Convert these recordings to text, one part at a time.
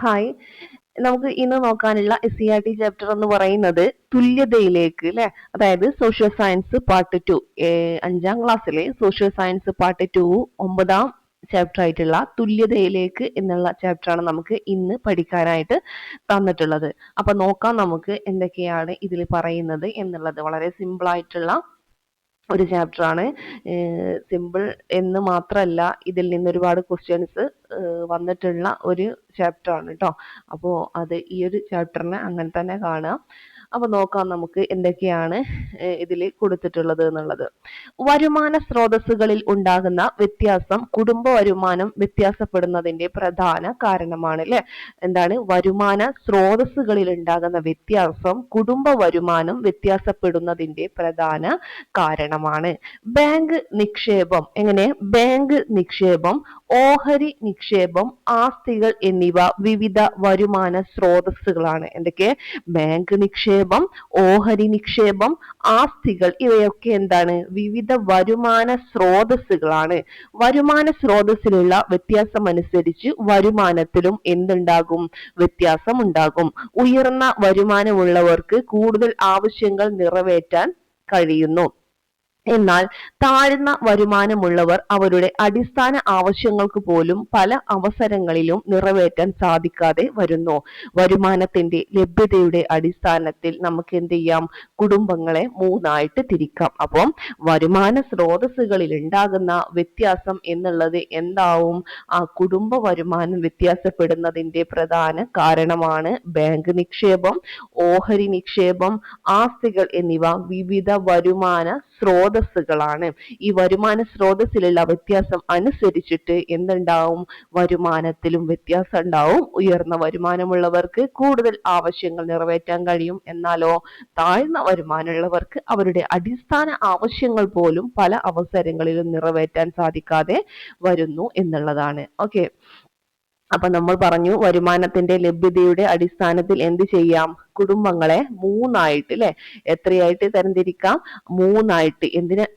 Hi. നമുക്ക് ഇന്ന് നോക്കാനുള്ള SCERT ചാപ്റ്റർ എന്ന് പറയുന്നത് തുല്യതയിലേക്ക് അല്ലെ, അതായത് സോഷ്യൽ സയൻസ് പാർട്ട് 2. 5ാം ക്ലാസ്സിലെ സോഷ്യൽ സയൻസ് പാർട്ട് 2 9ാം ചാപ്റ്റർ ആയിട്ടുള്ള തുല്യതയിലേക്ക് എന്നുള്ള ചാപ്റ്റർ ആണ് നമുക്ക് ഇന്ന് പഠിക്കാനായിട്ട് തന്നിട്ടുള്ളത്. അപ്പൊ നോക്കാം നമുക്ക് എന്തൊക്കെയാണ് ഇതിൽ പറയുന്നത് എന്നുള്ളത്. വളരെ സിമ്പിൾ ആയിട്ടുള്ള ഒരു ചാപ്റ്റർ ആണ്. സിമ്പിൾ എന്ന് മാത്രമല്ല, ഇതിൽ നിന്ന് ഒരുപാട് ക്വസ്റ്റ്യൻസ് വന്നിട്ടുള്ള ഒരു ചാപ്റ്റർ ആണ് കേട്ടോ. അപ്പോൾ അത് ഈ ഒരു ചാപ്റ്ററിനെ അങ്ങനെ തന്നെ കാണുക. അപ്പോൾ നോക്കാം നമുക്ക് എന്തൊക്കെയാണ് ഇതിൽ കൊടുത്തിട്ടുള്ളത് എന്നുള്ളത്. വരുമാന സ്രോതസ്സുകളിൽ ഉണ്ടാകുന്ന വ്യത്യാസം കുടുംബ വരുമാനം വ്യത്യാസപ്പെടുന്നതിന്റെ പ്രധാന കാരണമാണ് അല്ലെ. എന്താണ് വരുമാന സ്രോതസ്സുകളിൽ ഉണ്ടാകുന്ന വ്യത്യാസം കുടുംബ വരുമാനം വ്യത്യാസപ്പെടുന്നതിന്റെ പ്രധാന കാരണമാണ്. ബാങ്ക് നിക്ഷേപം എങ്ങനെ? ബാങ്ക് നിക്ഷേപം, ഓഹരി നിക്ഷേപം, ആസ്തികൾ എന്നിവ വിവിധ വരുമാന സ്രോതസ്സുകളാണ്. എന്തൊക്കെ? ബാങ്ക് നിക്ഷേപം, ഓഹരി നിക്ഷേപം, ആസ്തികൾ ഇവയൊക്കെ എന്താണ്? വിവിധ വരുമാന സ്രോതസ്സുകളാണ്. വരുമാന സ്രോതസ്സിലുള്ള വ്യത്യാസം അനുസരിച്ച് വരുമാനത്തിലും എന്തുണ്ടാകും? വ്യത്യാസം ഉണ്ടാകും. ഉയർന്ന വരുമാനമുള്ളവർക്ക് കൂടുതൽ ആവശ്യങ്ങൾ നിറവേറ്റാൻ കഴിയുന്നു. എന്നാൽ താഴ്ന്ന വരുമാനമുള്ളവർ അവരുടെ അടിസ്ഥാന ആവശ്യങ്ങൾക്ക് പോലും പല അവസരങ്ങളിലും നിറവേറ്റാൻ സാധിക്കാതെ വരുന്നു. വരുമാനത്തിന്റെ ലഭ്യതയുടെ അടിസ്ഥാനത്തിൽ നമുക്ക് എന്ത് ചെയ്യാം? കുടുംബങ്ങളെ മൂന്നായിട്ട് തിരിക്കാം. അപ്പം വരുമാന സ്രോതസ്സുകളിൽ ഉണ്ടാകുന്ന വ്യത്യാസം എന്നുള്ളത് എന്താവും? ആ കുടുംബ വരുമാനം വ്യത്യാസപ്പെടുന്നതിന്റെ പ്രധാന കാരണമാണ് ബാങ്ക് നിക്ഷേപം, ഓഹരി നിക്ഷേപം, ആസ്തികൾ എന്നിവ വിവിധ വരുമാന സ്രോതസ്സുകളാണ്. ഈ വരുമാന സ്രോതസ്സിലുള്ള വ്യത്യാസം അനുസരിച്ചിട്ട് എന്തുണ്ടാവും? വരുമാനത്തിലും വ്യത്യാസം ഉണ്ടാവും. ഉയർന്ന വരുമാനമുള്ളവർക്ക് കൂടുതൽ ആവശ്യങ്ങൾ നിറവേറ്റാൻ കഴിയും. എന്നാലോ താഴ്ന്ന വരുമാനമുള്ളവർക്ക് അവരുടെ അടിസ്ഥാന ആവശ്യങ്ങൾ പോലും പല അവസരങ്ങളിലും നിറവേറ്റാൻ സാധിക്കാതെ വരുന്നു എന്നുള്ളതാണ്. ഓക്കെ, അപ്പൊ നമ്മൾ പറഞ്ഞു വരുമാനത്തിന്റെ ലഭ്യതയുടെ അടിസ്ഥാനത്തിൽ എന്ത് ചെയ്യാം? കുടുംബങ്ങളെ മൂന്നായിട്ട് അല്ലെ, എത്രയായിട്ട് തരംതിരിക്കാം? മൂന്നായിട്ട്.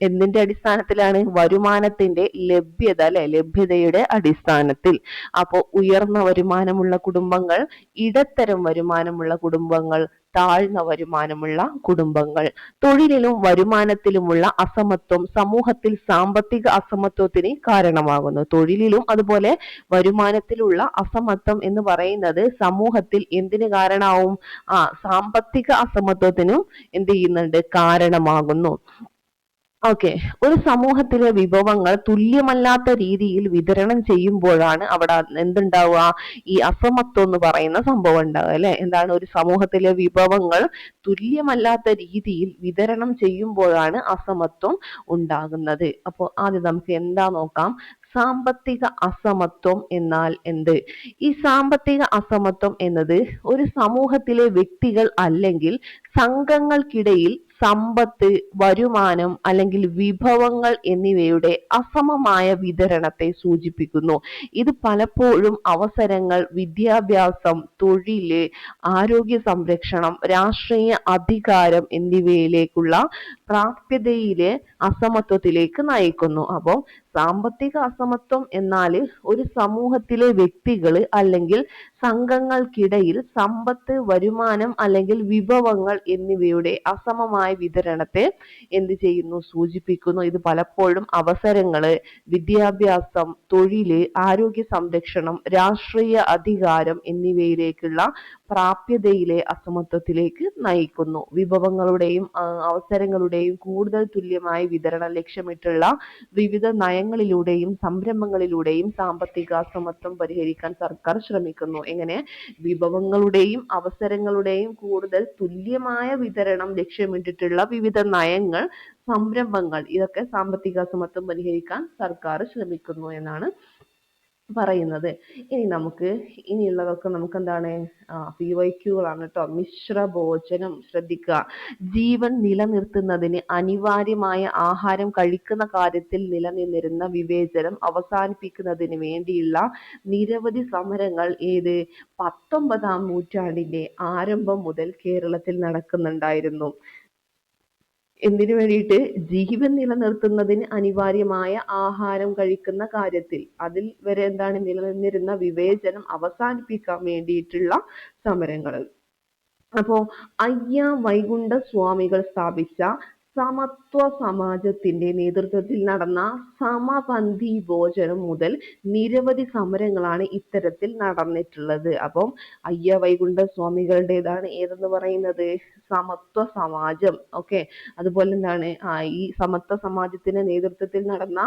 എന്തിന്റെ അടിസ്ഥാനത്തിലാണ്? വരുമാനത്തിന്റെ ലഭ്യത അല്ലെ, ലഭ്യതയുടെ അടിസ്ഥാനത്തിൽ. അപ്പോൾ ഉയർന്ന വരുമാനമുള്ള കുടുംബങ്ങൾ, ഇടത്തരം വരുമാനമുള്ള കുടുംബങ്ങൾ, താഴ്ന്ന വരുമാനമുള്ള കുടുംബങ്ങൾ. തൊഴിലിലും വരുമാനത്തിലുമുള്ള അസമത്വം സമൂഹത്തിൽ സാമ്പത്തിക അസമത്വത്തിന് കാരണമാകുന്നു. തൊഴിലിലും അതുപോലെ വരുമാനത്തിലുള്ള അസമത്വം എന്ന് പറയുന്നത് സമൂഹത്തിൽ എന്തിന് കാരണമാവും? സാമ്പത്തിക അസമത്വത്തിനും എന്ത് ചെയ്യുന്നുണ്ട്? കാരണമാകുന്നു. ഓക്കെ, ഒരു സമൂഹത്തിലെ വിഭവങ്ങൾ തുല്യമല്ലാത്ത രീതിയിൽ വിതരണം ചെയ്യുമ്പോഴാണ് അവിടെ എന്തുണ്ടാവുക? ഈ അസമത്വം എന്ന് പറയുന്ന സംഭവം ഉണ്ടാവുക അല്ലെ. എന്താണ്? ഒരു സമൂഹത്തിലെ വിഭവങ്ങൾ തുല്യമല്ലാത്ത രീതിയിൽ വിതരണം ചെയ്യുമ്പോഴാണ് അസമത്വം ഉണ്ടാകുന്നത്. അപ്പോൾ ആദ്യം നമുക്ക് എന്താ നോക്കാം. സാമ്പത്തിക അസമത്വം എന്നാൽ എന്ത്? ഈ സാമ്പത്തിക അസമത്വം എന്നത് ഒരു സമൂഹത്തിലെ വ്യക്തികൾ അല്ലെങ്കിൽ സംഘങ്ങൾക്കിടയിൽ സമ്പത്ത്, വരുമാനം അല്ലെങ്കിൽ വിഭവങ്ങൾ എന്നിവയുടെ അസമമായ വിതരണത്തെ സൂചിപ്പിക്കുന്നു. ഇത് പലപ്പോഴും അവസരങ്ങൾ, വിദ്യാഭ്യാസം, തൊഴില്, ആരോഗ്യ സംരക്ഷണം, രാഷ്ട്രീയ അധികാരം എന്നിവയിലേക്കുള്ള പ്രാപ്യതയിലെ അസമത്വത്തിലേക്ക് നയിക്കുന്നു. അപ്പോൾ സാമ്പത്തിക അസമത്വം എന്നാൽ ഒരു സമൂഹത്തിലെ വ്യക്തികൾ അല്ലെങ്കിൽ സംഘങ്ങൾക്കിടയിൽ സമ്പത്ത്, വരുമാനം അല്ലെങ്കിൽ വിഭവങ്ങൾ എന്നിവയുടെ അസമമായ വിതരണത്തെ എന്ത് ചെയ്യുന്നു? സൂചിപ്പിക്കുന്നു. ഇത് പലപ്പോഴും അവസരങ്ങള്, വിദ്യാഭ്യാസം, തൊഴില്, ആരോഗ്യ സംരക്ഷണം, രാഷ്ട്രീയ അധികാരം എന്നിവയിലേക്കുള്ള പ്രാപ്യതയിലെ അസമത്വത്തിലേക്ക് നയിക്കുന്നു. വിഭവങ്ങളുടെയും അവസരങ്ങളുടെയും കൂടുതൽ തുല്യമായ വിതരണം ലക്ഷ്യമിട്ടുള്ള വിവിധ നയങ്ങളിലൂടെയും സംരംഭങ്ങളിലൂടെയും സാമ്പത്തിക അസമത്വം പരിഹരിക്കാൻ സർക്കാർ ശ്രമിക്കുന്നു. എങ്ങനെ? വിഭവങ്ങളുടെയും അവസരങ്ങളുടെയും കൂടുതൽ തുല്യമായ വിതരണം ലക്ഷ്യമിട്ടിട്ടുള്ള വിവിധ നയങ്ങൾ, സംരംഭങ്ങൾ, ഇതൊക്കെ സാമ്പത്തിക അസമത്വം പരിഹരിക്കാൻ സർക്കാർ ശ്രമിക്കുന്നു എന്നാണ് പറയുന്നത്. ഇനി നമുക്ക് ഇനിയുള്ളതൊക്കെ നമുക്ക് എന്താണ്? PYQകളാണ് കേട്ടോ. മിശ്ര ഭോജനം ശ്രദ്ധിക്കുക. ജീവൻ നിലനിർത്തുന്നതിന് അനിവാര്യമായ ആഹാരം കഴിക്കുന്ന കാര്യത്തിൽ നിലനിന്നിരുന്ന വിവേചനം അവസാനിപ്പിക്കുന്നതിന് വേണ്ടിയുള്ള നിരവധി സമരങ്ങൾ 19ാം നൂറ്റാണ്ടിന്റെ ആരംഭം മുതൽ കേരളത്തിൽ നടക്കുന്നുണ്ടായിരുന്നു. എന്തിനു വേണ്ടിയിട്ട്? ജീവൻ നിലനിർത്തുന്നതിന് അനിവാര്യമായ ആഹാരം കഴിക്കുന്ന കാര്യത്തിൽ അതിൽ വരെ എന്താണ് നിലനിന്നിരുന്ന വിവേചനം അവസാനിപ്പിക്കാൻ വേണ്ടിയിട്ടുള്ള സമരങ്ങൾ. അപ്പോ അയ്യ വൈകുണ്ഠ സ്വാമികൾ സ്ഥാപിച്ച സമത്വ സമാജത്തിന്റെ നേതൃത്വത്തിൽ നടന്ന സമപന്തി ഭോജനം മുതൽ നിരവധി സമരങ്ങളാണ് ഇത്തരത്തിൽ നടന്നിട്ടുള്ളത്. അപ്പം അയ്യ വൈകുണ്ഠ സ്വാമികളുടേതാണ് ഏതെന്ന് പറയുന്നത്? സമത്വ സമാജം. ഓക്കെ, അതുപോലെ എന്താണ് ഈ സമത്വ സമാജത്തിന്റെ നേതൃത്വത്തിൽ നടന്ന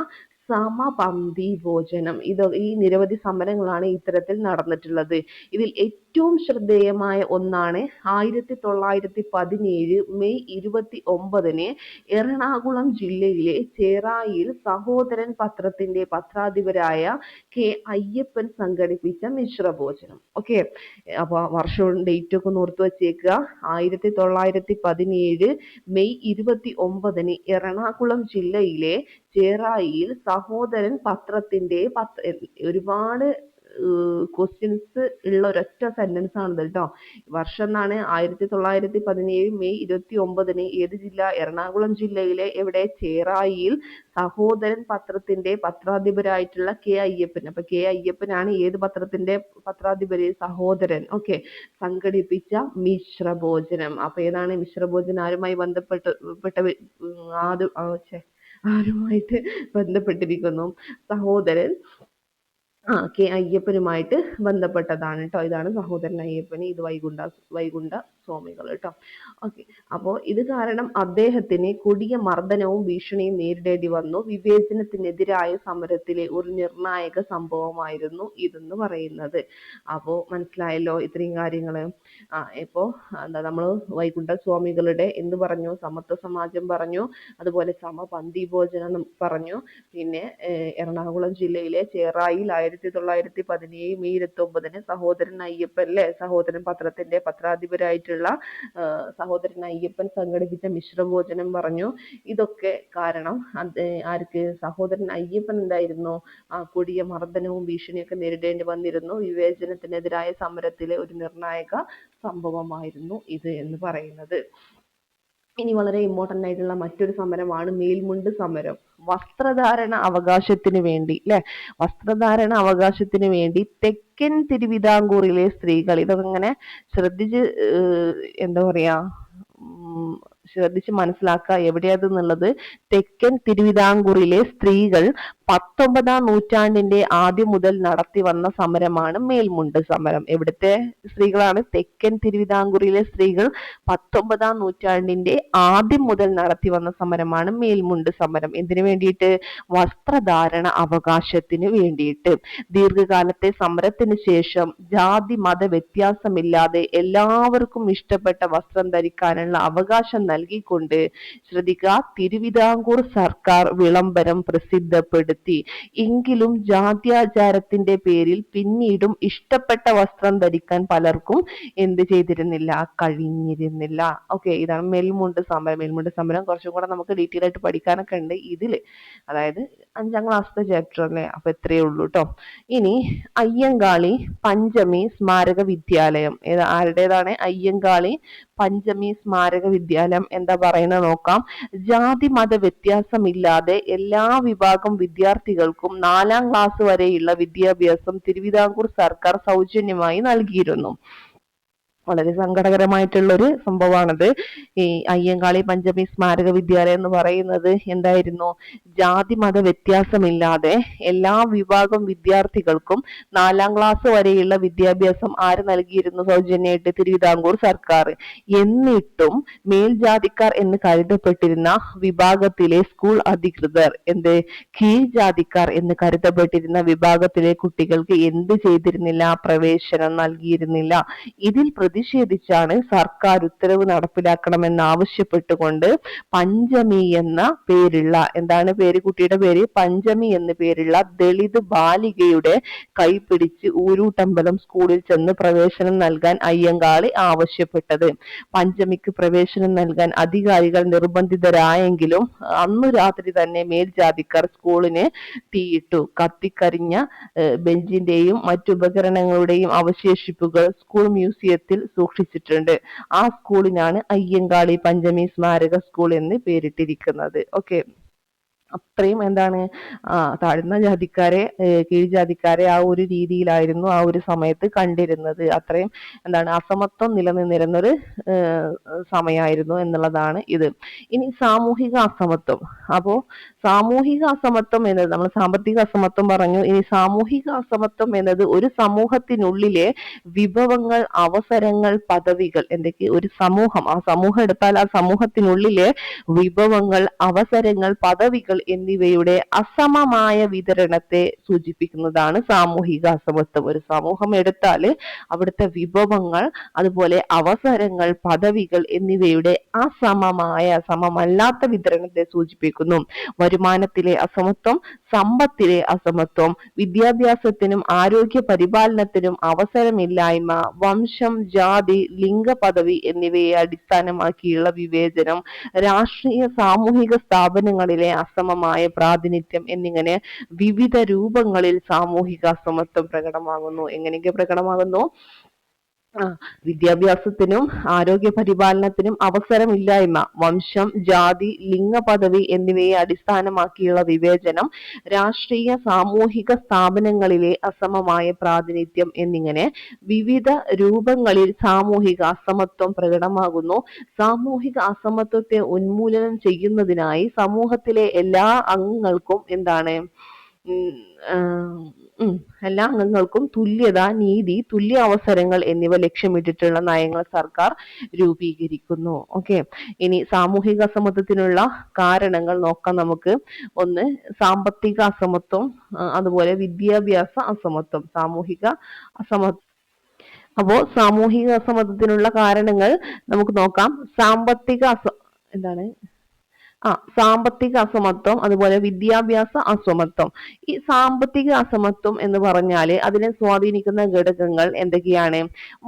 സമപന്തി ഭോജനം, ഈ നിരവധി സമരങ്ങളാണ് ഇത്തരത്തിൽ നടന്നിട്ടുള്ളത്. ഇതിൽ ഏറ്റവും ശ്രദ്ധേയമായ ഒന്നാണ് 1917 മെയ് 29 എറണാകുളം ജില്ലയിലെ ചേറായിൽ സഹോദരൻ പത്രത്തിന്റെ പത്രാധിപരായ കെ അയ്യപ്പൻ സംഘടിപ്പിച്ച മിശ്രഭോജനം. ഓക്കെ, അപ്പൊ വർഷവും ഡേറ്റ് ഒക്കെ ഒന്ന് ഓർത്തു വച്ചേക്കുക. 1917 മെയ് 29 എറണാകുളം ജില്ലയിലെ ചേറായിൽ സഹോദരൻ പത്രത്തിന്റെ ഒരുപാട് ക്വസ്റ്റ്യൻസ് ഉള്ള ഒരൊറ്റ സെന്റൻസ് ആണിത് കേട്ടോ. വർഷം എന്നാണ് 1917 മെയ് 29 ഏത് ജില്ല? എറണാകുളം ജില്ലയിലെ എവിടെ? ചേറായിൽ സഹോദരൻ പത്രത്തിന്റെ പത്രാധിപരായിട്ടുള്ള കെ അയ്യപ്പൻ. അപ്പൊ കെ അയ്യപ്പനാണ് ഏത് പത്രത്തിന്റെ പത്രാധിപര്? സഹോദരൻ. ഓക്കെ, സംഘടിപ്പിച്ച മിശ്രഭോജനം. അപ്പൊ ഏതാണ് മിശ്രഭോജനം? ആരുമായി ആരുമായിട്ട് ബന്ധപ്പെട്ടിരിക്കുന്നു? സഹോദരൻ കെ അയ്യപ്പനുമായിട്ട് ബന്ധപ്പെട്ടതാണ് കേട്ടോ. ഇതാണ് സഹോദരൻ അയ്യപ്പന്, ഇത് വൈകുണ്ഠ സ്വാമികൾ കേട്ടോ. ഓക്കെ, അപ്പോൾ ഇത് കാരണം അദ്ദേഹത്തിന് കൊടിയ മർദ്ദനവും ഭീഷണിയും നേരിടേണ്ടി വന്നു. വിവേചനത്തിനെതിരായ സമരത്തിലെ ഒരു നിർണായക സംഭവമായിരുന്നു ഇതെന്ന് പറയുന്നത്. അപ്പോൾ മനസ്സിലായല്ലോ ഇത്രയും കാര്യങ്ങള്. ഇപ്പോ നമ്മൾ വൈകുണ്ഠ സ്വാമികളുടെ എന്ത് പറഞ്ഞു? സമത്വ സമാജം പറഞ്ഞു, അതുപോലെ സമപന്തി ഭോജനം പറഞ്ഞു, പിന്നെ എറണാകുളം ജില്ലയിലെ ചേറായിൽ 1917 മെയ് 29 സഹോദരൻ അയ്യപ്പൻ അല്ലെ, സഹോദരൻ പത്രത്തിന്റെ പത്രാധിപരായിട്ടുള്ള സഹോദരൻ അയ്യപ്പൻ സംഘടിപ്പിച്ച മിശ്രഭോജനം പറഞ്ഞു. ഇതൊക്കെ കാരണം ആർക്ക്? സഹോദരൻ അയ്യപ്പൻ എന്തായിരുന്നു? കൊടിയ മർദ്ദനവും ഭീഷണിയൊക്കെ നേരിടേണ്ടി വന്നിരുന്നു. വിവേചനത്തിനെതിരായ സമരത്തിലെ ഒരു നിർണായക സംഭവമായിരുന്നു ഇത് എന്ന് പറയുന്നത്. ഇനി വളരെ ഇമ്പോർട്ടന്റ് ആയിട്ടുള്ള മറ്റൊരു സമരമാണ് മേൽമുണ്ട് സമരം. വസ്ത്രധാരണ അവകാശത്തിന് വേണ്ടി അല്ലെ, വസ്ത്രധാരണ അവകാശത്തിന് വേണ്ടി തെക്കൻ തിരുവിതാംകൂറിലെ സ്ത്രീകൾ, ഇതൊക്കെ ഇങ്ങനെ ശ്രദ്ധിച്ച് എന്താ പറയാ ശ്രദ്ധിച്ച് മനസ്സിലാക്കുക എവിടെയാതെന്നുള്ളത്. തെക്കൻ തിരുവിതാംകൂറിലെ സ്ത്രീകൾ 19-ാം നൂറ്റാണ്ടിന്റെ ആദ്യം മുതൽ നടത്തി വന്ന സമരമാണ് മേൽമുണ്ട് സമരം. എവിടുത്തെ സ്ത്രീകളാണ്? തെക്കൻ തിരുവിതാംകൂറിലെ സ്ത്രീകൾ 19-ാം നൂറ്റാണ്ടിന്റെ ആദ്യം മുതൽ നടത്തി വന്ന സമരമാണ് മേൽമുണ്ട് സമരം. എന്തിനു വേണ്ടിയിട്ട്? വസ്ത്രധാരണ അവകാശത്തിന് വേണ്ടിയിട്ട്. ദീർഘകാലത്തെ സമരത്തിന് ശേഷം ജാതി മത വ്യത്യാസമില്ലാതെ എല്ലാവർക്കും ഇഷ്ടപ്പെട്ട വസ്ത്രം ധരിക്കാനുള്ള അവകാശം നൽകിക്കൊണ്ട് ശ്രദ്ധിക്കുക, തിരുവിതാംകൂർ സർക്കാർ വിളംബരം പ്രസിദ്ധപ്പെടുത്തി. എങ്കിലും ജാത്യാചാരത്തിന്റെ പേരിൽ പിന്നീടും ഇഷ്ടപ്പെട്ട വസ്ത്രം ധരിക്കാൻ പലർക്കും എന്ത് ചെയ്തിരുന്നില്ല? കഴിഞ്ഞിരുന്നില്ല. ഓക്കെ, ഇതാണ് മേൽമുണ്ട് സമരം. മേൽമുണ്ട് സമരം കുറച്ചും കൂടെ നമുക്ക് ഡീറ്റെയിൽ ആയിട്ട് പഠിക്കാനൊക്കെ ഉണ്ട് ഇതില്, അതായത് 5ാം ക്ലാസ്സിലെ ചാപ്റ്റർ അല്ലേ. അപ്പൊ എത്രയേ ഉള്ളൂ കേട്ടോ. ഇനി അയ്യങ്കാളി പഞ്ചമി സ്മാരക വിദ്യാലയം ആരുടേതാണ്? അയ്യങ്കാളി പഞ്ചമി സ്മാരക വിദ്യാലയം എന്താ പറയുന്നത് നോക്കാം. ജാതി മത വ്യത്യാസമില്ലാതെ എല്ലാ വിഭാഗം വിദ്യാർത്ഥികൾക്കും 4ാം ക്ലാസ് വരെയുള്ള വിദ്യാഭ്യാസം തിരുവിതാംകൂർ സർക്കാർ സൗജന്യമായി നൽകിയിരുന്നു. വളരെ സങ്കടകരമായിട്ടുള്ള ഒരു സംഭവമാണത്. ഈ അയ്യങ്കാളി പഞ്ചമി സ്മാരക വിദ്യാലയം എന്ന് പറയുന്നത് എന്തായിരുന്നു? ജാതി മത വ്യത്യാസമില്ലാതെ എല്ലാ വിഭാഗം വിദ്യാർത്ഥികൾക്കും 4ാം ക്ലാസ് വരെയുള്ള വിദ്യാഭ്യാസം ആര് നൽകിയിരുന്നു സൗജന്യമായിട്ട്? തിരുവിതാംകൂർ സർക്കാർ. എന്നിട്ടും മേൽജാതിക്കാർ എന്ന് കരുതപ്പെട്ടിരുന്ന വിഭാഗത്തിലെ സ്കൂൾ അധികൃതർ കീഴ്ജാതിക്കാർ എന്ന് കരുതപ്പെട്ടിരുന്ന വിഭാഗത്തിലെ കുട്ടികൾക്ക് എന്ത് ചെയ്തിരുന്നില്ല? പ്രവേശനം നൽകിയിരുന്നില്ല. ഇതിൽ പ്രതിഷേധിച്ചാണ് സർക്കാർ ഉത്തരവ് നടപ്പിലാക്കണമെന്ന് ആവശ്യപ്പെട്ടുകൊണ്ട് പഞ്ചമി എന്ന പേരുള്ള, എന്താണ് പേര്? കുട്ടിയുടെ പേര് പഞ്ചമി എന്ന പേരുള്ള ദളിത് ബാലികയുടെ കൈപിടിച്ച് ഊരൂട്ടമ്പലം സ്കൂളിൽ ചെന്ന് പ്രവേശനം നൽകാൻ അയ്യങ്കാളി ആവശ്യപ്പെട്ടത്. പഞ്ചമിക്ക് പ്രവേശനം നൽകാൻ അധികാരികൾ നിർബന്ധിതരായെങ്കിലും അന്നു രാത്രി തന്നെ മേൽജാതിക്കാർ സ്കൂളിന് തീയിട്ടു. കത്തിക്കരിഞ്ഞ ബെഞ്ചിന്റെയും മറ്റുപകരണങ്ങളുടെയും അവശേഷിപ്പുകൾ സ്കൂൾ മ്യൂസിയത്തിൽ സ്കൂളിൽ സൂക്ഷിച്ചിട്ടുണ്ട്. ആ സ്കൂളിനാണ് അയ്യങ്കാളി പഞ്ചമി സ്മാരക സ്കൂൾ എന്ന് പേരിട്ടിരിക്കുന്നത്. ഓക്കെ, അത്രയും എന്താണ് താഴ്ന്ന ജാതിക്കാരെ കീഴ്ജാതിക്കാരെ ആ ഒരു രീതിയിലായിരുന്നു ആ ഒരു സമയത്ത് കണ്ടിരുന്നത്. അത്രയും എന്താണ് അസമത്വം നിലനിന്നിരുന്നൊരു സമയമായിരുന്നു എന്നുള്ളതാണ് ഇത്. ഇനി സാമൂഹിക അസമത്വം. അപ്പോ സാമൂഹിക അസമത്വം എന്നത്, നമ്മൾ സാമ്പത്തിക അസമത്വം പറഞ്ഞു, ഇനി സാമൂഹിക അസമത്വം എന്നത് ഒരു സമൂഹത്തിനുള്ളിലെ വിഭവങ്ങൾ, അവസരങ്ങൾ, പദവികൾ, എന്തൊക്കെ ഒരു സമൂഹം, ആ സമൂഹം എടുത്താൽ ആ സമൂഹത്തിനുള്ളിലെ വിഭവങ്ങൾ, അവസരങ്ങൾ, പദവികൾ എന്നിവയുടെ അസമമായ വിതരണത്തെ സൂചിപ്പിക്കുന്നതാണ് സാമൂഹിക അസമത്വം. ഒരു സമൂഹം എടുത്താൽ അവിടുത്തെ വിഭവങ്ങൾ, അതുപോലെ അവസരങ്ങൾ, പദവികൾ എന്നിവയുടെ സമമല്ലാത്ത വിതരണത്തെ സൂചിപ്പിക്കുന്നു. വരുമാനത്തിലെ അസമത്വം, സമ്പത്തിലെ അസമത്വം, വിദ്യാഭ്യാസത്തിനും ആരോഗ്യ പരിപാലനത്തിനും അവസരമില്ലായ്മ, വംശം, ജാതി, ലിംഗപദവി എന്നിവയെ അടിസ്ഥാനമാക്കിയുള്ള വിവേചനം, രാഷ്ട്രീയ സാമൂഹിക സ്ഥാപനങ്ങളിലെ അസമമായ പ്രാതിനിധ്യം എന്നിങ്ങനെ വിവിധ രൂപങ്ങളിൽ സാമൂഹിക അസമത്വം പ്രകടമാകുന്നു. എങ്ങനെയൊക്കെ പ്രകടമാകുന്നു? വിദ്യാഭ്യാസത്തിനും ആരോഗ്യ പരിപാലനത്തിനും അവസരമില്ലായ്മ, വംശം, ജാതി, ലിംഗപദവി എന്നിവയെ അടിസ്ഥാനമാക്കിയുള്ള വിവേചനം, രാഷ്ട്രീയ സാമൂഹിക സ്ഥാപനങ്ങളിലെ അസമമായ പ്രാതിനിധ്യം എന്നിങ്ങനെ വിവിധ രൂപങ്ങളിൽ സാമൂഹിക അസമത്വം പ്രകടമാകുന്നു. സാമൂഹിക അസമത്വത്തെ ഉന്മൂലനം ചെയ്യുന്നതിനായി സമൂഹത്തിലെ എല്ലാ അംഗങ്ങൾക്കും എന്താണ് എല്ലാ അംഗങ്ങൾക്കും തുല്യത, നീതി, തുല്യ അവസരങ്ങൾ എന്നിവ ലക്ഷ്യമിട്ടിട്ടുള്ള നയങ്ങൾ സർക്കാർ രൂപീകരിക്കുന്നു. ഓക്കെ, ഇനി സാമൂഹിക അസമത്വത്തിനുള്ള കാരണങ്ങൾ നോക്കാം നമുക്ക്. ഒന്ന്, സാമ്പത്തിക അസമത്വം, അതുപോലെ വിദ്യാഭ്യാസ അസമത്വം. സാമൂഹിക അസമത്വം, അപ്പോ സാമൂഹിക അസമത്വത്തിനുള്ള കാരണങ്ങൾ നമുക്ക് നോക്കാം. സാമ്പത്തിക അസമത്വം, അതുപോലെ വിദ്യാഭ്യാസ അസമത്വം. ഈ സാമ്പത്തിക അസമത്വം എന്ന് പറഞ്ഞാല് അതിനെ സ്വാധീനിക്കുന്ന ഘടകങ്ങൾ എന്തൊക്കെയാണ്?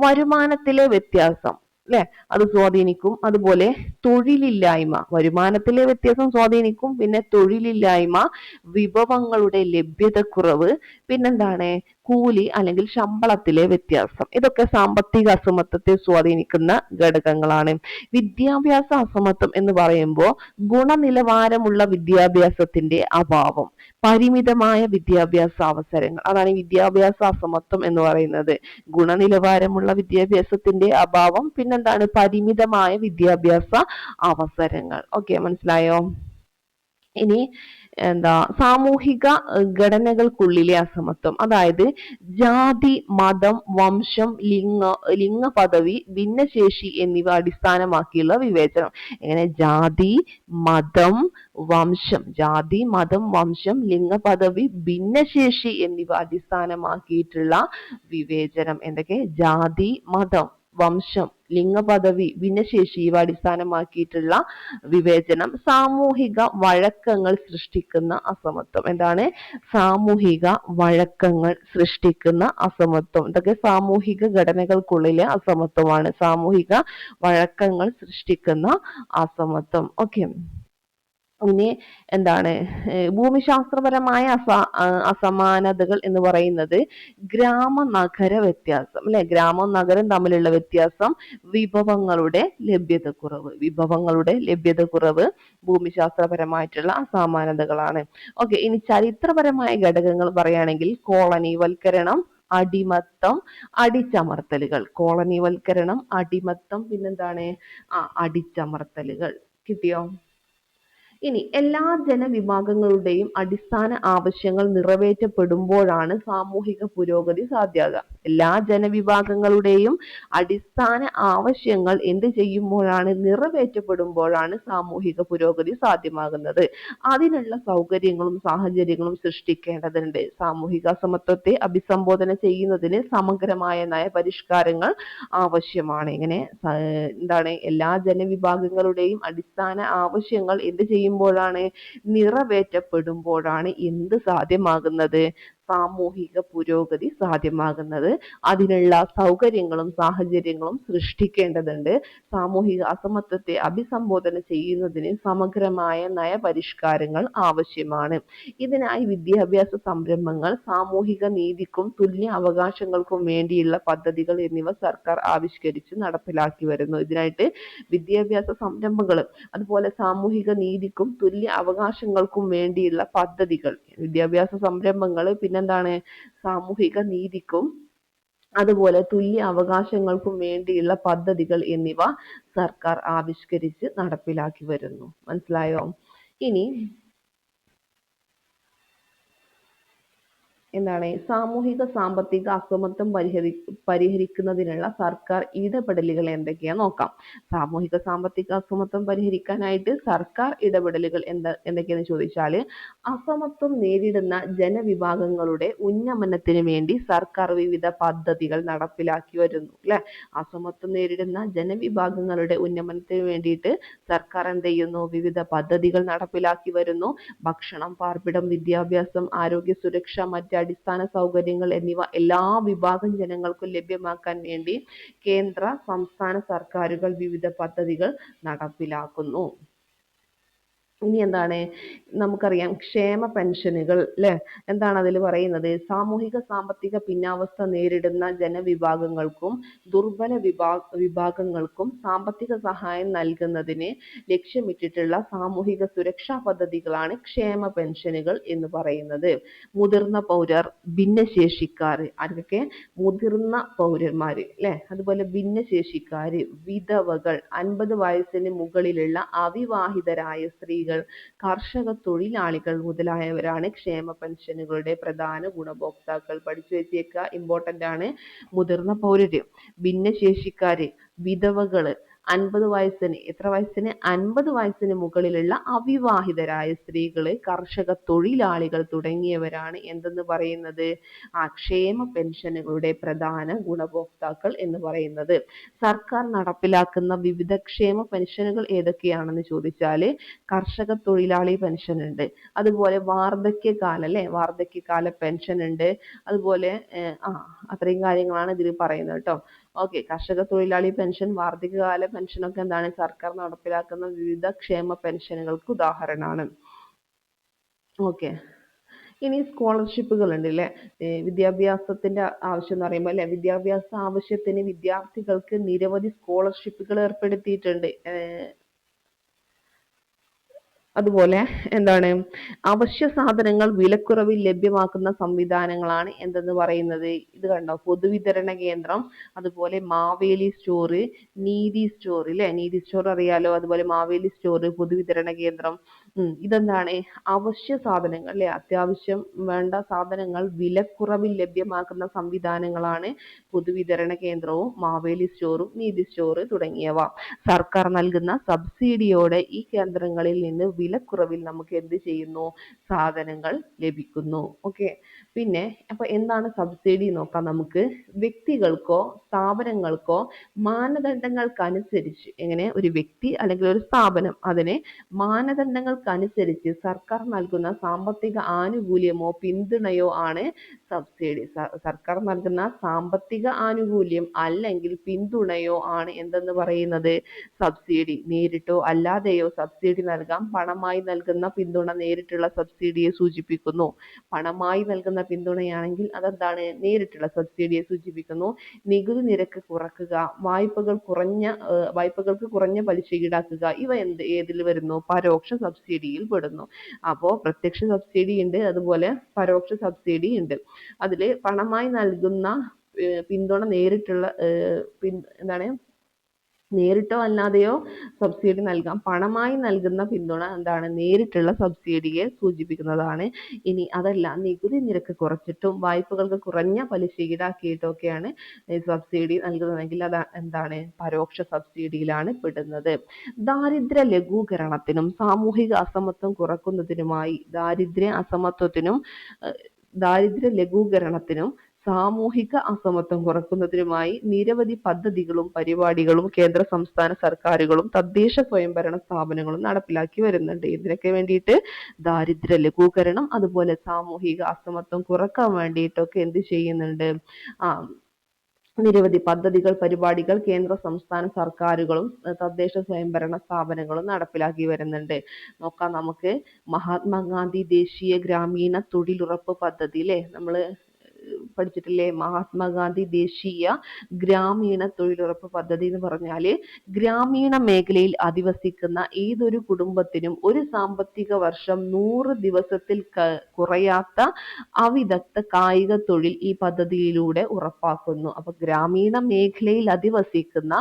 വരുമാനത്തിലെ വ്യത്യാസം, അല്ലെ, അത് സ്വാധീനിക്കും. അതുപോലെ തൊഴിലില്ലായ്മ, വരുമാനത്തിലെ വ്യത്യാസം സ്വാധീനിക്കും. പിന്നെ തൊഴിലില്ലായ്മ, വിഭവങ്ങളുടെ ലഭ്യതക്കുറവ്, പിന്നെന്താണ് കൂലി അല്ലെങ്കിൽ ശമ്പളത്തിലെ വ്യത്യാസം. ഇതൊക്കെ സാമ്പത്തിക അസമത്വത്തെ സ്വാധീനിക്കുന്ന ഘടകങ്ങളാണ്. വിദ്യാഭ്യാസ അസമത്വം എന്ന് പറയുമ്പോൾ ഗുണനിലവാരമുള്ള വിദ്യാഭ്യാസത്തിന്റെ അഭാവം, പരിമിതമായ വിദ്യാഭ്യാസ അവസരങ്ങൾ, അതാണ് വിദ്യാഭ്യാസ അസമത്വം എന്ന് പറയുന്നത്. ഗുണനിലവാരമുള്ള വിദ്യാഭ്യാസത്തിന്റെ അഭാവം, പിന്നെന്താണ് പരിമിതമായ വിദ്യാഭ്യാസ അവസരങ്ങൾ. ഓക്കെ, മനസ്സിലായോ? ഇനി സാമൂഹിക ഘടനകൾക്കുള്ളിലെ അസമത്വം, അതായത് ജാതി, മതം, വംശം, ലിംഗപദവി, ഭിന്നശേഷി എന്നിവ അടിസ്ഥാനമാക്കിയുള്ള വിവേചനം. എങ്ങനെ? ജാതി, മതം, വംശം, ലിംഗപദവി, ഭിന്നശേഷി എന്നിവ അടിസ്ഥാനമാക്കിയിട്ടുള്ള വിവേചനം. എന്തൊക്കെ? ജാതി, മതം, വംശം, ലിംഗപദവി, ഭിന്നശേഷി ഇവ അടിസ്ഥാനമാക്കിയിട്ടുള്ള വിവേചനം. സാമൂഹിക വഴക്കങ്ങൾ സൃഷ്ടിക്കുന്ന അസമത്വം. എന്താണ്? സാമൂഹിക വഴക്കങ്ങൾ സൃഷ്ടിക്കുന്ന അസമത്വം. ഇതൊക്കെ സാമൂഹിക ഘടനകൾക്കുള്ളിലെ അസമത്വമാണ്. സാമൂഹിക വഴക്കങ്ങൾ സൃഷ്ടിക്കുന്ന അസമത്വം. ഓക്കെ, ഇനി ഭൂമിശാസ്ത്രപരമായ അസമാനതകൾ എന്ന് പറയുന്നത് ഗ്രാമ നഗര വ്യത്യാസം, അല്ലെ, ഗ്രാമം നഗരം തമ്മിലുള്ള വ്യത്യാസം, വിഭവങ്ങളുടെ ലഭ്യതക്കുറവ് ഭൂമിശാസ്ത്രപരമായിട്ടുള്ള അസമാനതകളാണ്. ഓക്കെ, ഇനി ചരിത്രപരമായ ഘടകങ്ങൾ പറയുകയാണെങ്കിൽ കോളനിവൽക്കരണം, അടിമത്തം, അടിച്ചമർത്തലുകൾ. കോളനിവൽക്കരണം, അടിമത്തം, പിന്നെന്താണ് അടിച്ചമർത്തലുകൾ. കിട്ടിയോ? ഇനി എല്ലാ ജനവിഭാഗങ്ങളുടെയും അടിസ്ഥാന ആവശ്യങ്ങൾ നിറവേറ്റപ്പെടുമ്പോഴാണ് സാമൂഹിക പുരോഗതി സാധ്യമാകുക. എല്ലാ ജനവിഭാഗങ്ങളുടെയും അടിസ്ഥാന ആവശ്യങ്ങൾ എന്ത് ചെയ്യുമ്പോഴാണ്? നിറവേറ്റപ്പെടുമ്പോഴാണ് സാമൂഹിക പുരോഗതി സാധ്യമാകുന്നത്. അതിനുള്ള സൗകര്യങ്ങളും സാഹചര്യങ്ങളും സൃഷ്ടിക്കേണ്ടതുണ്ട്. സാമൂഹിക അസമത്വത്തെ അഭിസംബോധന ചെയ്യുന്നതിന് സമഗ്രമായ നയപരിഷ്കാരങ്ങൾ ആവശ്യമാണ്. ഇങ്ങനെ എല്ലാ ജനവിഭാഗങ്ങളുടെയും അടിസ്ഥാന ആവശ്യങ്ങൾ എന്ത് ചെയ്യുമ്പോഴാണ്? നിറവേറ്റപ്പെടുമ്പോഴാണ് എന്ത് സാധ്യമാകുന്നത്? സാമൂഹിക പുരോഗതി സാധ്യമാകുന്നത്. അതിനുള്ള സൗകര്യങ്ങളും സാഹചര്യങ്ങളും സൃഷ്ടിക്കേണ്ടതുണ്ട്. സാമൂഹിക അസമത്വത്തെ അഭിസംബോധന ചെയ്യുന്നതിന് സമഗ്രമായ നയപരിഷ്കാരങ്ങൾ ആവശ്യമാണ്. ഇതിനായി വിദ്യാഭ്യാസ സംരംഭങ്ങൾ, സാമൂഹിക നീതിക്കും തുല്യ അവകാശങ്ങൾക്കും വേണ്ടിയുള്ള പദ്ധതികൾ എന്നിവ സർക്കാർ ആവിഷ്കരിച്ച് നടപ്പിലാക്കി വരുന്നു. ഇതിനായിട്ട് വിദ്യാഭ്യാസ സംരംഭങ്ങൾ, അതുപോലെ സാമൂഹിക നീതിക്കും തുല്യ അവകാശങ്ങൾക്കും വേണ്ടിയുള്ള പദ്ധതികൾ, വിദ്യാഭ്യാസ സംരംഭങ്ങൾ, പിന്നെന്താണ്, സാമൂഹിക നീതിക്കും അതുപോലെ തുല്യ അവകാശങ്ങൾക്കും വേണ്ടിയുള്ള പദ്ധതികൾ എന്നിവ സർക്കാർ ആവിഷ്കരിച്ച് നടപ്പിലാക്കി വരുന്നു. മനസ്സിലായോ? ഇനി എന്താണ് സാമൂഹിക സാമ്പത്തിക അസമത്വം പരിഹരിക്കുന്നതിനുള്ള സർക്കാർ ഇടപെടലുകൾ എന്തൊക്കെയാ നോക്കാം. സാമൂഹിക സാമ്പത്തിക അസമത്വം പരിഹരിക്കാനായിട്ട് സർക്കാർ ഇടപെടലുകൾ എന്തൊക്കെയാന്ന് ചോദിച്ചാൽ, അസമത്വം നേരിടുന്ന ജനവിഭാഗങ്ങളുടെ ഉന്നമനത്തിന് വേണ്ടി സർക്കാർ വിവിധ പദ്ധതികൾ നടപ്പിലാക്കി വരുന്നു. അല്ലെ, അസമത്വം നേരിടുന്ന ജനവിഭാഗങ്ങളുടെ ഉന്നമനത്തിന് വേണ്ടിയിട്ട് സർക്കാർ എന്ത് ചെയ്യുന്നു? വിവിധ പദ്ധതികൾ നടപ്പിലാക്കി വരുന്നു. ഭക്ഷണം, പാർപ്പിടം, വിദ്യാഭ്യാസം, ആരോഗ്യ സുരക്ഷ, മറ്റ് അടിസ്ഥാന സൗകര്യങ്ങൾ എന്നിവ എല്ലാ വിഭാഗം ജനങ്ങൾക്കും ലഭ്യമാക്കാൻ വേണ്ടി കേന്ദ്ര സംസ്ഥാന സർക്കാരുകൾ വിവിധ പദ്ധതികൾ നടപ്പിലാക്കുന്നു. ഇനി എന്താണ്, നമുക്കറിയാം ക്ഷേമ പെൻഷനുകൾ അല്ലെ, എന്താണ് അതിൽ പറയുന്നത്? സാമൂഹിക സാമ്പത്തിക പിന്നാവസ്ഥ നേരിടുന്ന ജനവിഭാഗങ്ങൾക്കും ദുർബല വിഭാഗങ്ങൾക്കും സാമ്പത്തിക സഹായം നൽകുന്നതിന് ലക്ഷ്യമിട്ടിട്ടുള്ള സാമൂഹിക സുരക്ഷാ പദ്ധതികളാണ് ക്ഷേമ പെൻഷനുകൾ എന്ന് പറയുന്നത്. മുതിർന്ന പൗരർ, ഭിന്നശേഷിക്കാർ, ആർക്കൊക്കെ? മുതിർന്ന പൗരന്മാര് അല്ലെ, അതുപോലെ ഭിന്നശേഷിക്കാര്, വിധവകൾ, 50 വയസ്സിന് മുകളിലുള്ള അവിവാഹിതരായ സ്ത്രീകൾ, കർഷക തൊഴിലാളികൾ മുതലായവരാണ് ക്ഷേമ പെൻഷനുകളുടെ പ്രധാന ഗുണഭോക്താക്കൾ. പഠിച്ചു വെച്ചേക്കുക, ഇമ്പോർട്ടന്റ് ആണ്. മുതിർന്ന പൗരര്, ഭിന്നശേഷിക്കാര്, വിധവകള്, 50 വയസ്സിന്, എത്ര വയസ്സിന്? 50 വയസ്സിന് മുകളിലുള്ള അവിവാഹിതരായ സ്ത്രീകള്, കർഷക തൊഴിലാളികൾ തുടങ്ങിയവരാണ് എന്തെന്ന് പറയുന്നത്? ക്ഷേമ പെൻഷനുകളുടെ പ്രധാന ഗുണഭോക്താക്കൾ എന്ന് പറയുന്നത്. സർക്കാർ നടപ്പിലാക്കുന്ന വിവിധ ക്ഷേമ പെൻഷനുകൾ ഏതൊക്കെയാണെന്ന് ചോദിച്ചാൽ, കർഷക തൊഴിലാളി പെൻഷൻ ഉണ്ട്, അതുപോലെ വാർദ്ധക്യകാല അല്ലെ, വാർദ്ധക്യകാല പെൻഷൻ ഉണ്ട്, അതുപോലെ അത്രയും കാര്യങ്ങളാണ് ഇതിൽ പറയുന്നത് കേട്ടോ. ഓക്കെ, കർഷക തൊഴിലാളി പെൻഷൻ, വാർദ്ധക്യകാല പെൻഷനൊക്കെ എന്താണ്? സർക്കാർ നടപ്പിലാക്കുന്ന വിവിധ ക്ഷേമ പെൻഷനുകൾക്ക് ഉദാഹരണമാണ്. ഓക്കെ, ഇനി സ്കോളർഷിപ്പുകൾ ഉണ്ട് അല്ലെ. വിദ്യാഭ്യാസത്തിന്റെ ആവശ്യം എന്ന് പറയുമ്പോൾ അല്ലെ, വിദ്യാഭ്യാസ ആവശ്യത്തിന് വിദ്യാർത്ഥികൾക്ക് നിരവധി സ്കോളർഷിപ്പുകൾ ഏർപ്പെടുത്തിയിട്ടുണ്ട്. അതുപോലെ എന്താണ്, അവശ്യ സാധനങ്ങൾ വിലക്കുറവിൽ ലഭ്യമാക്കുന്ന സംവിധാനങ്ങളാണ് എന്തെന്ന് പറയുന്നത്? ഇത് കണ്ടോ, പൊതുവിതരണ കേന്ദ്രം, അതുപോലെ മാവേലി സ്റ്റോർ, നീതി സ്റ്റോർ അല്ലെ, നീതി സ്റ്റോർ അറിയാലോ, അതുപോലെ മാവേലി സ്റ്റോർ, പൊതുവിതരണ കേന്ദ്രം. ഇതെന്താണ്? അവശ്യ സാധനങ്ങൾ അല്ലെ, അത്യാവശ്യം വേണ്ട സാധനങ്ങൾ വിലക്കുറവിൽ ലഭ്യമാക്കുന്ന സംവിധാനങ്ങളാണ് പൊതുവിതരണ കേന്ദ്രവും മാവേലി സ്റ്റോറും നീതി സ്റ്റോർ തുടങ്ങിയവ. സർക്കാർ നൽകുന്ന സബ്സിഡിയോടെ ഈ കേന്ദ്രങ്ങളിൽ നിന്ന് വിലക്കുറവിൽ നമുക്ക് എന്ത് ചെയ്യുന്നു? സാധനങ്ങൾ ലഭിക്കുന്നു. ഓക്കെ, പിന്നെ അപ്പൊ എന്താണ് സബ്സിഡി നോക്കാം നമുക്ക്. വ്യക്തികൾക്കോ സ്ഥാപനങ്ങൾക്കോ മാനദണ്ഡങ്ങൾക്കനുസരിച്ച്, എങ്ങനെ, ഒരു വ്യക്തി അല്ലെങ്കിൽ ഒരു സ്ഥാപനം അതിനെ മാനദണ്ഡങ്ങൾക്കനുസരിച്ച് സർക്കാർ നൽകുന്ന സാമ്പത്തിക ആനുകൂല്യമോ പിന്തുണയോ ആണ് സബ്സിഡി. സർക്കാർ നൽകുന്ന സാമ്പത്തിക ആനുകൂല്യം അല്ലെങ്കിൽ പിന്തുണയോ ആണ് എന്തെന്ന് പറയുന്നത്? സബ്സിഡി. നേരിട്ടോ അല്ലാതെയോ സബ്സിഡി നൽകാം. പണമായി നൽകുന്ന പിന്തുണ നേരിട്ടുള്ള സബ്സിഡിയെ സൂചിപ്പിക്കുന്നു. പണമായി നൽകുന്ന പിന്തുണയാണെങ്കിൽ അതെന്താണ്? നേരിട്ടുള്ള സബ്സിഡിയെ സൂചിപ്പിക്കുന്നു. നികുതി നിരക്ക് കുറക്കുക, വായ്പകൾക്ക് കുറഞ്ഞ പലിശ ഈടാക്കുക, ഇവ ഏതിൽ വരുന്നു? പരോക്ഷ സബ്സിഡിയിൽ പെടുന്നു. അപ്പോ പ്രത്യക്ഷ സബ്സിഡി ഉണ്ട്, അതുപോലെ പരോക്ഷ സബ്സിഡി ഉണ്ട്. അതില് പണമായി നൽകുന്ന പിന്തുണ നേരിട്ടുള്ള എന്താണ്, നേരിട്ടോ അല്ലാതെയോ സബ്സിഡി നൽകാം. പണമായി നൽകുന്ന പിന്തുണ എന്താണ്? നേരിട്ടുള്ള സബ്സിഡിയെ സൂചിപ്പിക്കുന്നതാണ്. ഇനി അതല്ല, നികുതി നിരക്ക് കുറച്ചിട്ടും വായ്പകൾക്ക് കുറഞ്ഞ പലിശ ഈടാക്കിയിട്ടൊക്കെയാണ് സബ്സിഡി നൽകുന്നതെങ്കിൽ അത് എന്താണ്? പരോക്ഷ സബ്സിഡിയിലാണ് പെടുന്നത്. ദാരിദ്ര്യ ലഘൂകരണത്തിനും സാമൂഹിക അസമത്വം കുറയ്ക്കുന്നതിനുമായി, ദാരിദ്ര്യ ലഘൂകരണത്തിനും സാമൂഹിക അസമത്വം കുറയ്ക്കുന്നതിനുമായി നിരവധി പദ്ധതികളും പരിപാടികളും കേന്ദ്ര സംസ്ഥാന സർക്കാരുകളും തദ്ദേശ സ്വയംഭരണ സ്ഥാപനങ്ങളും നടപ്പിലാക്കി വരുന്നുണ്ട്. ഇതിനൊക്കെ വേണ്ടിയിട്ട് ദാരിദ്ര്യ ലഘൂകരണം, അതുപോലെ സാമൂഹിക അസമത്വം കുറക്കാൻ വേണ്ടിയിട്ടൊക്കെ എന്ത് ചെയ്യുന്നുണ്ട്? നിരവധി പദ്ധതികൾ പരിപാടികൾ കേന്ദ്ര സംസ്ഥാന സർക്കാരുകളും തദ്ദേശ സ്വയംഭരണ സ്ഥാപനങ്ങളും നടപ്പിലാക്കി വരുന്നുണ്ട്. നോക്കാം നമുക്ക്. മഹാത്മാഗാന്ധി ദേശീയ ഗ്രാമീണ തൊഴിലുറപ്പ് പദ്ധതി അല്ലേ, നമ്മൾ പഠിച്ചിട്ടില്ലേ? മഹാത്മാഗാന്ധി ദേശീയ ഗ്രാമീണ തൊഴിലുറപ്പ് പദ്ധതി എന്ന് പറഞ്ഞാൽ ഗ്രാമീണ മേഖലയിൽ അധിവസിക്കുന്ന ഏതൊരു കുടുംബത്തിനും ഒരു സാമ്പത്തിക വർഷം 100 ദിവസത്തിൽ കുറയാത്ത അവിദഗ്ധ കായിക തൊഴിൽ ഈ പദ്ധതിയിലൂടെ ഉറപ്പാക്കുന്നു. അപ്പൊ ഗ്രാമീണ മേഖലയിൽ അധിവസിക്കുന്ന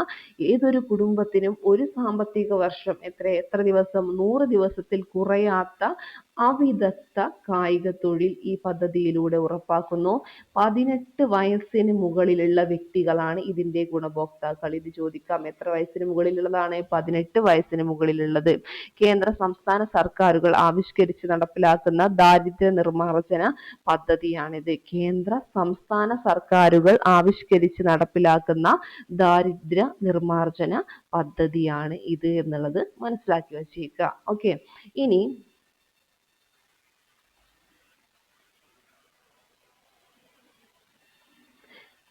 ഏതൊരു കുടുംബത്തിനും ഒരു സാമ്പത്തിക വർഷം എത്ര ദിവസം? 100 ദിവസത്തിൽ കുറയാത്ത അവിദഗ്ധ കായിക തൊഴിൽ ഈ പദ്ധതിയിലൂടെ ഉറപ്പാക്കുന്നു. 18 വയസ്സിന് മുകളിലുള്ള വ്യക്തികളാണ് ഇതിന്റെ ഗുണഭോക്താക്കൾ. ഇത് ചോദിക്കാം, എത്ര വയസ്സിന് മുകളിലുള്ളതാണ്? 18 വയസ്സിന് മുകളിലുള്ളത്. കേന്ദ്ര സംസ്ഥാന സർക്കാരുകൾ ആവിഷ്കരിച്ച് നടപ്പിലാക്കുന്ന ദാരിദ്ര്യ നിർമ്മാർജ്ജന പദ്ധതിയാണിത്. കേന്ദ്ര സംസ്ഥാന സർക്കാരുകൾ ആവിഷ്കരിച്ച് നടപ്പിലാക്കുന്ന ദാരിദ്ര്യ നിർമ്മാർജ്ജന പദ്ധതിയാണ് ഇത് എന്നുള്ളത് മനസ്സിലാക്കി വച്ചേക്കുക. ഓക്കെ, ഇനി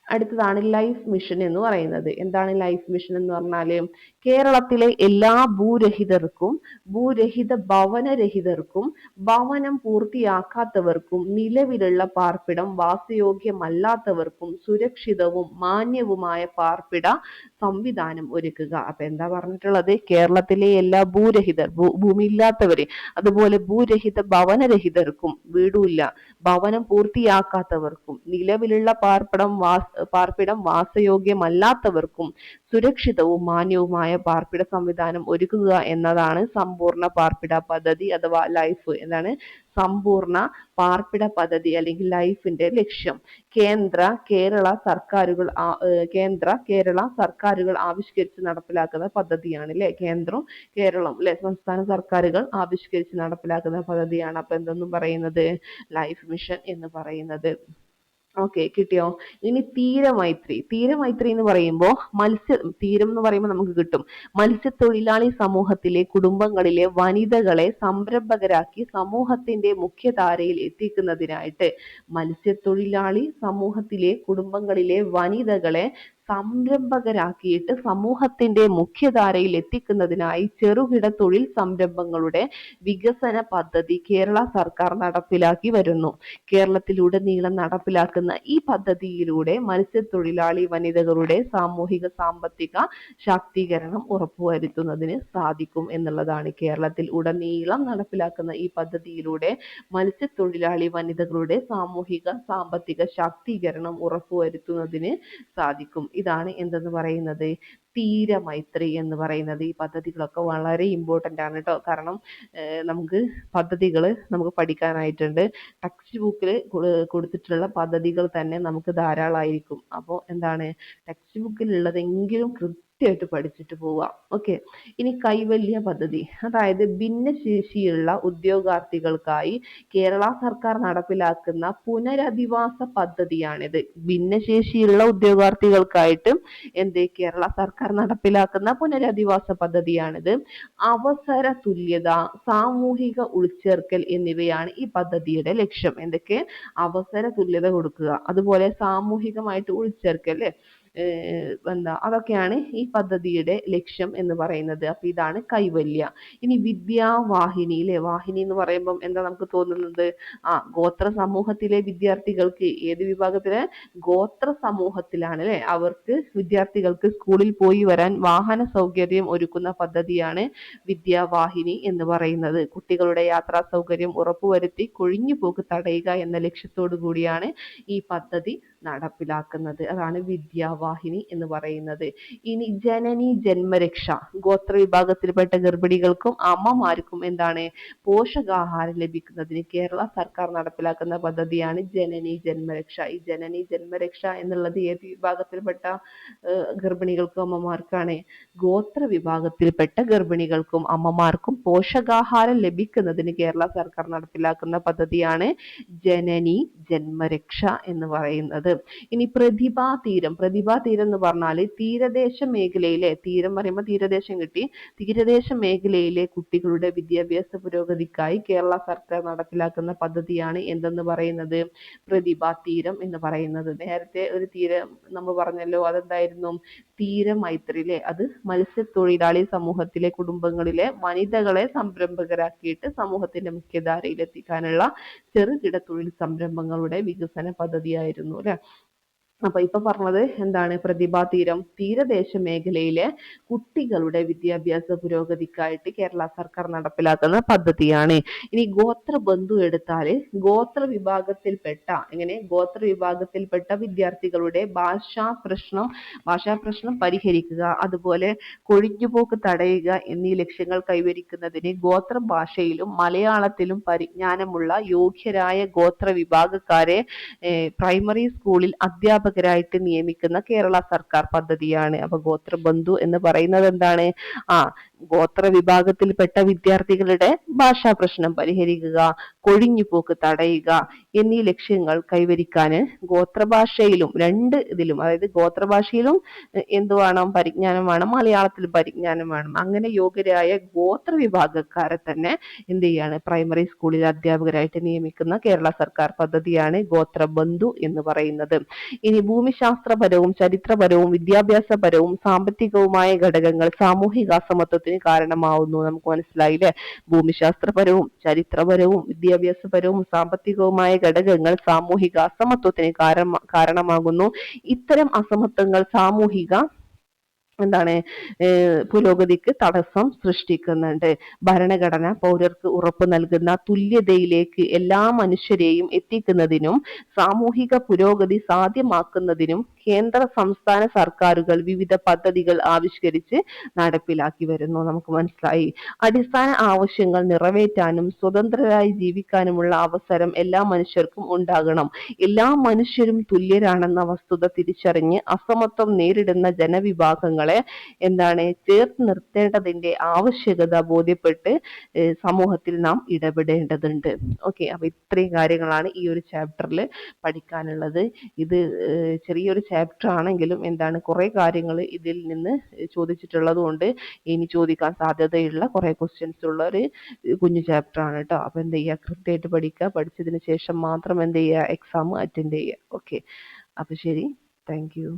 അടുത്തതാണ് ലൈഫ് മിഷൻ എന്ന് പറയുന്നത്. എന്താണ് ലൈഫ് മിഷൻ എന്ന് പറഞ്ഞാല്? കേരളത്തിലെ എല്ലാ ഭൂരഹിതർക്കും, ഭൂരഹിത ഭവനരഹിതർക്കും, ഭവനം പൂർത്തിയാക്കാത്തവർക്കും, നിലവിലുള്ള പാർപ്പിടം വാസയോഗ്യമല്ലാത്തവർക്കും സുരക്ഷിതവും മാന്യവുമായ പാർപ്പിട സംവിധാനം ഒരുക്കുക. അപ്പൊ എന്താ പറഞ്ഞിട്ടുള്ളത്? കേരളത്തിലെ എല്ലാ ഭൂമിയില്ലാത്തവര്, അതുപോലെ ഭൂരഹിത ഭവനരഹിതർക്കും, വീടുമില്ല, ഭവനം പൂർത്തിയാക്കാത്തവർക്കും, നിലവിലുള്ള പാർപ്പിടം വാസയോഗ്യമല്ലാത്തവർക്കും സുരക്ഷിതവും മാന്യവുമായ പാർപ്പിട സംവിധാനം ഒരുക്കുക എന്നതാണ് സമ്പൂർണ്ണ പാർപ്പിട പദ്ധതി അഥവാ ലൈഫ്. എന്താണ്? സമ്പൂർണ്ണ പാർപ്പിട പദ്ധതി അല്ലെങ്കിൽ ലൈഫിന്റെ ലക്ഷ്യം. കേരള സർക്കാരുകൾ ആവിഷ്കരിച്ച് നടപ്പിലാക്കുന്ന പദ്ധതിയാണ് അല്ലെ. കേരളം അല്ലെ, സംസ്ഥാന സർക്കാരുകൾ ആവിഷ്കരിച്ച് നടപ്പിലാക്കുന്ന പദ്ധതിയാണ്. അപ്പൊ എന്തെന്നും പറയുന്നത്? ലൈഫ് മിഷൻ എന്ന് പറയുന്നത്. ഓക്കെ, കിട്ടിയോ? ഇനി തീരമൈത്രി. തീരമൈത്രി എന്ന് പറയുമ്പോൾ തീരം എന്ന് പറയുമ്പോൾ നമുക്ക് കിട്ടും. മത്സ്യത്തൊഴിലാളി സമൂഹത്തിലെ കുടുംബങ്ങളിലെ വനിതകളെ സംരംഭകരാക്കി സമൂഹത്തിന്റെ മുഖ്യധാരയിൽ എത്തിക്കുന്നതിനായിട്ട്, മത്സ്യത്തൊഴിലാളി സമൂഹത്തിലെ കുടുംബങ്ങളിലെ വനിതകളെ സംരംഭകരാക്കിയിട്ട് സമൂഹത്തിന്റെ മുഖ്യധാരയിൽ എത്തിക്കുന്നതിനായി ചെറുകിട തൊഴിൽ സംരംഭങ്ങളുടെ വികസന പദ്ധതി കേരള സർക്കാർ നടപ്പിലാക്കി വരുന്നു. കേരളത്തിലുടനീളം നടപ്പിലാക്കുന്ന ഈ പദ്ധതിയിലൂടെ മത്സ്യത്തൊഴിലാളി വനിതകളുടെ സാമൂഹിക സാമ്പത്തിക ശാക്തീകരണം ഉറപ്പുവരുത്തുന്നതിന് സാധിക്കും എന്നുള്ളതാണ്. കേരളത്തിൽ ഉടനീളം നടപ്പിലാക്കുന്ന ഈ പദ്ധതിയിലൂടെ മത്സ്യത്തൊഴിലാളി വനിതകളുടെ സാമൂഹിക സാമ്പത്തിക ശാക്തീകരണം ഉറപ്പുവരുത്തുന്നതിന് സാധിക്കും. ഇതാണ് എന്തെന്ന് പറയുന്നത്? തീരമൈത്രി എന്ന് പറയുന്നത്. ഈ പദ്ധതികളൊക്കെ വളരെ ഇമ്പോർട്ടൻ്റ് ആണ് കേട്ടോ. കാരണം നമുക്ക് പദ്ധതികൾ നമുക്ക് പഠിക്കാനായിട്ടുണ്ട്. ടെക്സ്റ്റ് ബുക്കിൽ കൊടുത്തിട്ടുള്ള പദ്ധതികൾ തന്നെ നമുക്ക് ധാരാളമായിരിക്കും. അപ്പോൾ എന്താണ്? ടെക്സ്റ്റ് ബുക്കിലുള്ളതെങ്കിലും കൃത്യമായിട്ട് പഠിച്ചിട്ട് പോവുക. ഓക്കെ, ഇനി കൈവല്യ പദ്ധതി, അതായത് ഭിന്നശേഷിയുള്ള ഉദ്യോഗാർത്ഥികൾക്കായി കേരള സർക്കാർ നടപ്പിലാക്കുന്ന പുനരധിവാസ പദ്ധതിയാണിത്. ഭിന്നശേഷിയുള്ള ഉദ്യോഗാർത്ഥികൾക്കായിട്ട് കേരള സർക്കാർ നടപ്പിലാക്കുന്ന പുനരധിവാസ പദ്ധതിയാണിത്. അവസര തുല്യത, സാമൂഹിക ഉൾച്ചേർക്കൽ എന്നിവയാണ് ഈ പദ്ധതിയുടെ ലക്ഷ്യം. എന്തൊക്കെ? അവസര തുല്യത കൊടുക്കുക, അതുപോലെ സാമൂഹികമായിട്ട് ഉൾച്ചേർക്കൽ, അതൊക്കെയാണ് ഈ പദ്ധതിയുടെ ലക്ഷ്യം എന്ന് പറയുന്നത്. അപ്പൊ ഇതാണ് കൈവല്യ. ഇനി വിദ്യാവാഹിനി അല്ലെ. വാഹിനി എന്ന് പറയുമ്പോൾ എന്താ നമുക്ക് തോന്നുന്നത്? ഗോത്ര സമൂഹത്തിലെ വിദ്യാർത്ഥികൾക്ക്, ഏത് വിഭാഗത്തിലെ? ഗോത്ര സമൂഹത്തിലാണ് അല്ലെ, അവർക്ക് വിദ്യാർത്ഥികൾക്ക് സ്കൂളിൽ പോയി വരാൻ വാഹന സൗകര്യം ഒരുക്കുന്ന പദ്ധതിയാണ് വിദ്യാവാഹിനി എന്ന് പറയുന്നത്. കുട്ടികളുടെ യാത്രാ സൗകര്യം ഉറപ്പുവരുത്തി കൊഴിഞ്ഞുപോക്ക് തടയുക എന്ന ലക്ഷ്യത്തോടു കൂടിയാണ് ഈ പദ്ധതി നടപ്പിലാക്കുന്നത്. അതാണ് വിദ്യാവാഹിനി എന്ന് പറയുന്നത്. ഇനി ജനനി ജന്മരക്ഷ, ഗോത്ര വിഭാഗത്തിൽപ്പെട്ട ഗർഭിണികൾക്കും അമ്മമാർക്കും എന്താണ് പോഷകാഹാരം ലഭിക്കുന്നതിന് കേരള സർക്കാർ നടപ്പിലാക്കുന്ന പദ്ധതിയാണ് ജനനി ജന്മരക്ഷ. ഈ ജനനി ജന്മരക്ഷ എന്നുള്ളത് ഏത് വിഭാഗത്തിൽപ്പെട്ട ഗർഭിണികൾക്കും അമ്മമാർക്കാണ്? ഗോത്ര വിഭാഗത്തിൽപ്പെട്ട ഗർഭിണികൾക്കും അമ്മമാർക്കും പോഷകാഹാരം ലഭിക്കുന്നതിന് കേരള സർക്കാർ നടപ്പിലാക്കുന്ന പദ്ധതിയാണ് ജനനി ജന്മരക്ഷ എന്ന് പറയുന്നത്. ഇനി പ്രതിഭാ തീരം. പ്രതിഭാ തീരം എന്ന് പറഞ്ഞാൽ തീരദേശ മേഖലയിലെ, തീരം പറയുമ്പോൾ തീരദേശം കിട്ടി, തീരദേശ മേഖലയിലെ കുട്ടികളുടെ വിദ്യാഭ്യാസ പുരോഗതിക്കായി കേരള സർക്കാർ നടപ്പിലാക്കുന്ന പദ്ധതിയാണ് എന്തെന്ന് പറയുന്നത്? പ്രതിഭാ തീരം എന്ന് പറയുന്നത്. നേരത്തെ ഒരു തീരം നമ്മൾ പറഞ്ഞല്ലോ, അതെന്തായിരുന്നു? തീരമൈത്രിയിലെ, അത് മത്സ്യത്തൊഴിലാളി സമൂഹത്തിലെ കുടുംബങ്ങളിലെ വനിതകളെ സംരംഭകരാക്കിയിട്ട് സമൂഹത്തിന്റെ മുഖ്യധാരയിൽ എത്തിക്കാനുള്ള ചെറുകിട തൊഴിൽ സംരംഭങ്ങളുടെ വികസന പദ്ധതിയായിരുന്നു അല്ലെ. അപ്പൊ ഇപ്പൊ പറഞ്ഞത് എന്താണ്? പ്രതിഭാ തീരം തീരദേശ മേഖലയിലെ കുട്ടികളുടെ വിദ്യാഭ്യാസ പുരോഗതിക്കായിട്ട് കേരള സർക്കാർ നടപ്പിലാക്കുന്ന പദ്ധതിയാണ്. ഇനി ഗോത്ര ബന്ധു എടുത്താല് ഗോത്ര വിഭാഗത്തിൽപ്പെട്ട ഗോത്ര വിഭാഗത്തിൽപ്പെട്ട വിദ്യാർത്ഥികളുടെ ഭാഷാപ്രശ്നം പരിഹരിക്കുക, അതുപോലെ കൊഴിഞ്ഞുപോക്ക് തടയുക എന്നീ ലക്ഷ്യങ്ങൾ കൈവരിക്കുന്നതിന് ഗോത്രഭാഷയിലും മലയാളത്തിലും പരിജ്ഞാനമുള്ള യോഗ്യരായ ഗോത്ര വിഭാഗക്കാരെ പ്രൈമറി സ്കൂളിൽ അധ്യാപകരായിട്ട് നിയമിക്കുന്ന കേരള സർക്കാർ പദ്ധതിയാണ്. അപ്പൊ ഗോത്രബന്ധു എന്ന് പറയുന്നത് എന്താണ്? ഗോത്ര വിഭാഗത്തിൽപ്പെട്ട വിദ്യാർത്ഥികളുടെ ഭാഷാ പ്രശ്നം പരിഹരിക്കുക, കൊഴിഞ്ഞുപോക്ക് തടയുക എന്നീ ലക്ഷ്യങ്ങൾ കൈവരിക്കാൻ ഗോത്രഭാഷയിലും ഇതിലും, അതായത് ഗോത്രഭാഷയിലും എന്ത് വേണം? പരിജ്ഞാനം വേണം, മലയാളത്തിലും പരിജ്ഞാനം വേണം. അങ്ങനെ യോഗ്യരായ ഗോത്ര വിഭാഗക്കാരെ തന്നെ എന്ത് ചെയ്യാണ്? പ്രൈമറി സ്കൂളിൽ അധ്യാപകരായിട്ട് നിയമിക്കുന്ന കേരള സർക്കാർ പദ്ധതിയാണ് ഗോത്രബന്ധു എന്ന് പറയുന്നത്. ഇനി ഭൂമിശാസ്ത്രപരവും ചരിത്രപരവും വിദ്യാഭ്യാസപരവും സാമ്പത്തികവുമായ ഘടകങ്ങൾ സാമൂഹിക അസമത്വത്തിന് കാരണമാവുന്നു. നമുക്ക് മനസ്സിലായില്ലേ? ഭൂമിശാസ്ത്രപരവും ചരിത്രപരവും വിദ്യാഭ്യാസപരവും സാമ്പത്തികവുമായ ഘടകങ്ങൾ സാമൂഹിക അസമത്വത്തിന് കാരണമാകുന്നു. ഇത്തരം അസമത്വങ്ങൾ സാമൂഹിക പുരോഗതിക്ക് തടസ്സം സൃഷ്ടിക്കുന്നുണ്ട്. ഭരണഘടന പൗരർക്ക് ഉറപ്പു നൽകുന്ന തുല്യതയിലേക്ക് എല്ലാ മനുഷ്യരെയും എത്തിക്കുന്നതിനും സാമൂഹിക പുരോഗതി സാധ്യമാക്കുന്നതിനും കേന്ദ്ര സംസ്ഥാന സർക്കാരുകൾ വിവിധ പദ്ധതികൾ ആവിഷ്കരിച്ച് നടപ്പിലാക്കി വരുന്നു. നമുക്ക് മനസ്സിലായി. അടിസ്ഥാന ആവശ്യങ്ങൾ നിറവേറ്റാനും സ്വതന്ത്രരായി ജീവിക്കാനുമുള്ള അവസരം എല്ലാ മനുഷ്യർക്കും ഉണ്ടാകണം. എല്ലാ മനുഷ്യരും തുല്യരാണെന്ന വസ്തുത തിരിച്ചറിഞ്ഞ് അസമത്വം നേരിടുന്ന ജനവിഭാഗങ്ങളെ ചേർത്ത് നിർത്തേണ്ടതിന്റെ ആവശ്യകത ബോധ്യപ്പെട്ട് സമൂഹത്തിൽ നാം ഇടപെടേണ്ടതുണ്ട്. ഓക്കെ, അപ്പൊ ഇത്രയും കാര്യങ്ങളാണ് ഈ ഒരു ചാപ്റ്ററിൽ പഠിക്കാനുള്ളത്. ഇത് ചെറിയൊരു ചാപ്റ്റർ ആണെങ്കിലും കുറെ കാര്യങ്ങൾ ഇതിൽ നിന്ന് ചോദിച്ചിട്ടുള്ളത് കൊണ്ട് ഇനി ചോദിക്കാൻ സാധ്യതയുള്ള കുറെ ക്വസ്റ്റ്യൻസ് ഉള്ള ഒരു കുഞ്ഞു ചാപ്റ്റർ ആണ് കേട്ടോ. അപ്പൊ എന്ത് ചെയ്യുക? കൃത്യമായിട്ട് പഠിക്കുക. പഠിച്ചതിന് ശേഷം മാത്രം എന്ത് ചെയ്യുക? എക്സാം അറ്റൻഡ് ചെയ്യുക. ഓക്കെ, അപ്പൊ ശരി, താങ്ക് യു.